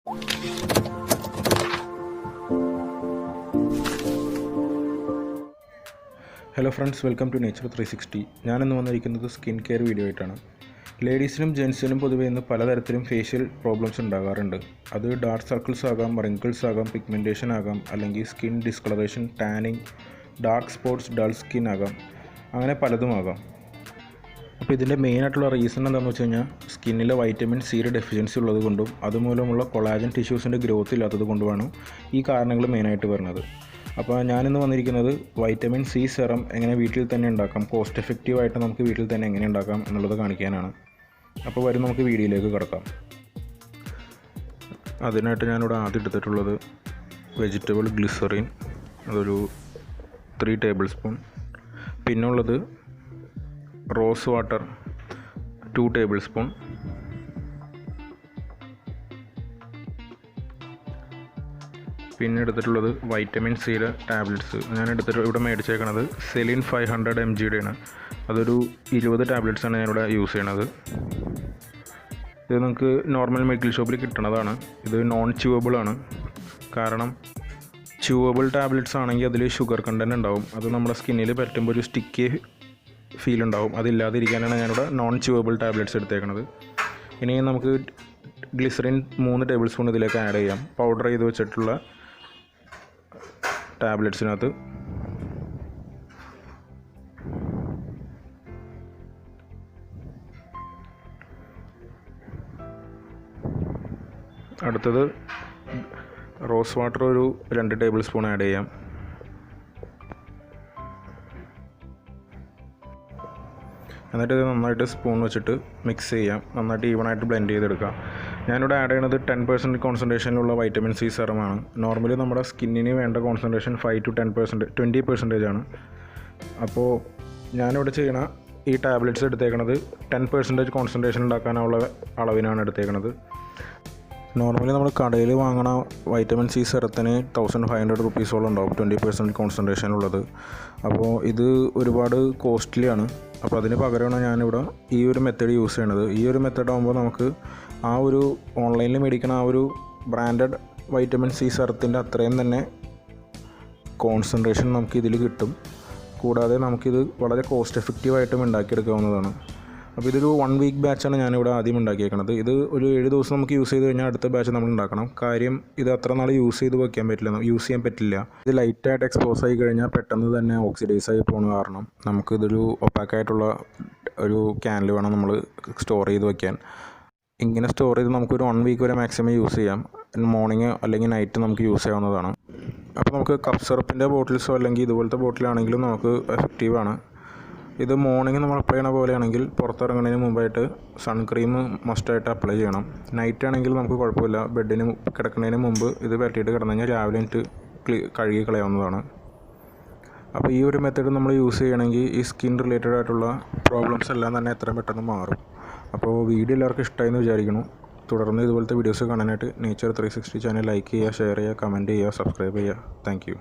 Hello friends, welcome to Nature 360. ഞാനിന്ന് വന്നിരിക്കുന്നത് skin care video ആയിട്ടാണ്. ലേഡീസിനും ജെൻസിനും പൊതുവെ ഇന്ന് പലതരത്തിലും ഫേഷ്യൽ പ്രോബ്ലംസ് ഉണ്ടാകാറുണ്ട്. അത് ഡാർക്ക് സർക്കിൾസ് ആകാം, റിങ്കിൾസ് ആകാം, പിഗ്മെൻറ്റേഷൻ ആകാം, അല്ലെങ്കിൽ skin discolouration, tanning, dark spots, dull skin ആകാം, അങ്ങനെ പലതും ആകാം. അപ്പോൾ ഇതിൻ്റെ മെയിനായിട്ടുള്ള റീസൺ എന്താണെന്ന് വെച്ച് കഴിഞ്ഞാൽ സ്കിന്നിലെ വൈറ്റമിൻ സിയുടെ ഡെഫിഷ്യൻസി ഉള്ളത് കൊണ്ടും അതുമൂലമുള്ള കൊളാജൻ ടിഷ്യൂസിൻ്റെ ഗ്രോത്ത് ഇല്ലാത്തത് കൊണ്ടുമാണ് ഈ കാരണങ്ങൾ മെയിനായിട്ട് വരുന്നത്. അപ്പോൾ ഞാനിന്ന് വന്നിരിക്കുന്നത് വൈറ്റമിൻ സി സെറം എങ്ങനെ വീട്ടിൽ തന്നെ ഉണ്ടാക്കാം, കോസ്റ്റ് എഫക്റ്റീവായിട്ട് നമുക്ക് വീട്ടിൽ തന്നെ എങ്ങനെ ഉണ്ടാക്കാം എന്നുള്ളത് കാണിക്കാനാണ്. അപ്പോൾ വരും നമുക്ക് വീഡിയോയിലേക്ക് കിടക്കാം. അതിനായിട്ട് ഞാനിവിടെ ആദ്യം എടുത്തിട്ടുള്ളത് വെജിറ്റബിൾ ഗ്ലിസറിൻ, അതൊരു 3 ടേബിൾ സ്പൂൺ. പിന്നുള്ളത് റോസ് വാട്ടർ 2 ടേബിൾ സ്പൂൺ. പിന്നെ എടുത്തിട്ടുള്ളത് വൈറ്റമിൻ സിയുടെ ടാബ്ലറ്റ്സ്. ഞാൻ ഇവിടെ മേടിച്ചേക്കണത് സെലിൻ 500 mgയുടെ ആണ്. അതൊരു 20 ടാബ്ലറ്റ്സാണ് ഞാനിവിടെ യൂസ് ചെയ്യണത്. ഇത് നമുക്ക് നോർമൽ മെഡിക്കൽ ഷോപ്പിൽ കിട്ടണതാണ്. ഇത് നോൺ ച്യൂവബിളാണ്. കാരണം ച്യൂവബിൾ ടാബ്ലറ്റ്സ് ആണെങ്കിൽ അതിൽ ഷുഗർ കണ്ടൻറ്റ് ഉണ്ടാവും. അത് നമ്മുടെ സ്കിന്നിൽ പറ്റുമ്പോൾ ഒരു സ്റ്റിക്കി ഫീൽ ഉണ്ടാവും. അതില്ലാതിരിക്കാനാണ് ഞാനിവിടെ നോൺ ച്യൂവബിൾ ടാബ്ലറ്റ്സ് എടുത്തേക്കണത്. ഇനി നമുക്ക് ഗ്ലിസറിൻ 3 ടേബിൾ സ്പൂൺ ഇതിലേക്ക് ആഡ് ചെയ്യാം. പൗഡർ ചെയ്ത് വെച്ചിട്ടുള്ള ടാബ്ലറ്റ്സിനകത്ത് അടുത്തത് റോസ് വാട്ടർ ഒരു 2 ടേബിൾ സ്പൂൺ ആഡ് ചെയ്യാം. എന്നിട്ട് ഇത് നന്നായിട്ട് സ്പൂൺ വെച്ചിട്ട് മിക്സ് ചെയ്യാം. നന്നായിട്ട് ഈവണായിട്ട് ബ്ലെൻഡ് ചെയ്തെടുക്കാം. ഞാനിവിടെ ആഡ് ചെയ്യണത് 10% കോൺസെൻട്രേഷനിലുള്ള വൈറ്റമിൻ സി സെറമാണ്. നോർമലി നമ്മുടെ സ്കിന്നിന് വേണ്ട കോൺസെൻട്രേഷൻ 5 to 20% ആണ്. അപ്പോൾ ഞാനിവിടെ ചെയ്യണ ഈ ടാബ്ലറ്റ്സ് എടുത്തേക്കണത് 10% കോൺസെൻട്രേഷൻ ഉണ്ടാക്കാനുള്ള അളവിനാണ് എടുത്തേക്കണത്. നോർമലി നമ്മൾ കടയിൽ വാങ്ങണ വൈറ്റമിൻ സി സെറത്തിന് 1500 റുപ്പീസോളം ഉണ്ടാവും 20% കോൺസെൻട്രേഷൻ ഉള്ളത്. അപ്പോൾ ഇത് ഒരുപാട് കോസ്റ്റ്ലിയാണ്. അപ്പോൾ അതിന് പകരമാണ് ഞാനിവിടെ ഈ ഒരു മെത്തേഡ് യൂസ് ചെയ്യണത്. ഈ ഒരു മെത്തേഡ് ആകുമ്പോൾ നമുക്ക് ആ ഒരു ഓൺലൈനിൽ മേടിക്കുന്ന ആ ഒരു ബ്രാൻഡഡ് വൈറ്റമിൻ സി സെറത്തിൻ്റെ അത്രയും തന്നെ കോൺസെൻട്രേഷൻ നമുക്ക് ഇതിൽ കിട്ടും. കൂടാതെ നമുക്കിത് വളരെ കോസ്റ്റ് എഫക്റ്റീവായിട്ടും ഉണ്ടാക്കിയെടുക്കാവുന്നതാണ്. അപ്പോൾ ഇതൊരു 1 വീക്ക് ബാച്ചാണ് ഞാനിവിടെ ആദ്യം ഉണ്ടാക്കിയേക്കണത്. ഇത് ഒരു 7 ദിവസം നമുക്ക് യൂസ് ചെയ്ത് കഴിഞ്ഞാൽ അടുത്ത ബാച്ച് നമ്മൾ ഉണ്ടാക്കണം. കാര്യം ഇത് അത്ര നാൾ യൂസ് ചെയ്യാൻ പറ്റില്ല. ഇത് ലൈറ്റായിട്ട് എക്സ്പോസ് ആയി കഴിഞ്ഞാൽ പെട്ടെന്ന് തന്നെ ഓക്സിഡൈസ് ആയി പോകുന്ന കാരണം നമുക്കിതൊരു ഒപ്പാക്കായിട്ടുള്ള ഒരു ക്യാനിൽ വേണം നമ്മൾ സ്റ്റോർ ചെയ്ത് വയ്ക്കാൻ. ഇങ്ങനെ സ്റ്റോർ ചെയ്ത് നമുക്കൊരു 1 വീക്ക് വരെ മാക്സിമം യൂസ് ചെയ്യാം. മോർണിംഗ് അല്ലെങ്കിൽ നൈറ്റ് നമുക്ക് യൂസ് ചെയ്യാവുന്നതാണ്. അപ്പോൾ നമുക്ക് കപ്പ് സിറപ്പിൻ്റെ ബോട്ടിൽസോ അല്ലെങ്കിൽ ഇതുപോലത്തെ ബോട്ടിലാണെങ്കിലും നമുക്ക് എഫക്റ്റീവാണ്. ഇത് മോർണിംഗ് നമ്മൾ അപ്ലൈ ചെയ്യണ പോലെയാണെങ്കിൽ പുറത്തിറങ്ങുന്നതിന് മുമ്പായിട്ട് സൺക്രീം മസ്റ്റായിട്ട് അപ്ലൈ ചെയ്യണം. നൈറ്റ് ആണെങ്കിൽ നമുക്ക് കുഴപ്പമില്ല. ബെഡിന് കിടക്കുന്നതിന് മുമ്പ് ഇത് പറ്റിയിട്ട് കിടന്നു കഴിഞ്ഞാൽ രാവിലെ എനിക്ക് കഴുകി കളയാവുന്നതാണ്. അപ്പോൾ ഈ ഒരു മെത്തേഡ് നമ്മൾ യൂസ് ചെയ്യണമെങ്കിൽ ഈ സ്കിൻ റിലേറ്റഡ് ആയിട്ടുള്ള പ്രോബ്ലംസ് എല്ലാം തന്നെ എത്രയും പെട്ടെന്ന് മാറും. അപ്പോൾ വീഡിയോ എല്ലാവർക്കും ഇഷ്ടമായി എന്ന് വിചാരിക്കുന്നു. തുടർന്ന് ഇതുപോലത്തെ വീഡിയോസ് കാണാനായിട്ട് നേച്ചർ 360 ചാനൽ ലൈക്ക് ചെയ്യുക, ഷെയർ ചെയ്യുക, കമൻറ്റ് ചെയ്യുക, സബ്സ്ക്രൈബ് ചെയ്യുക. Thank you.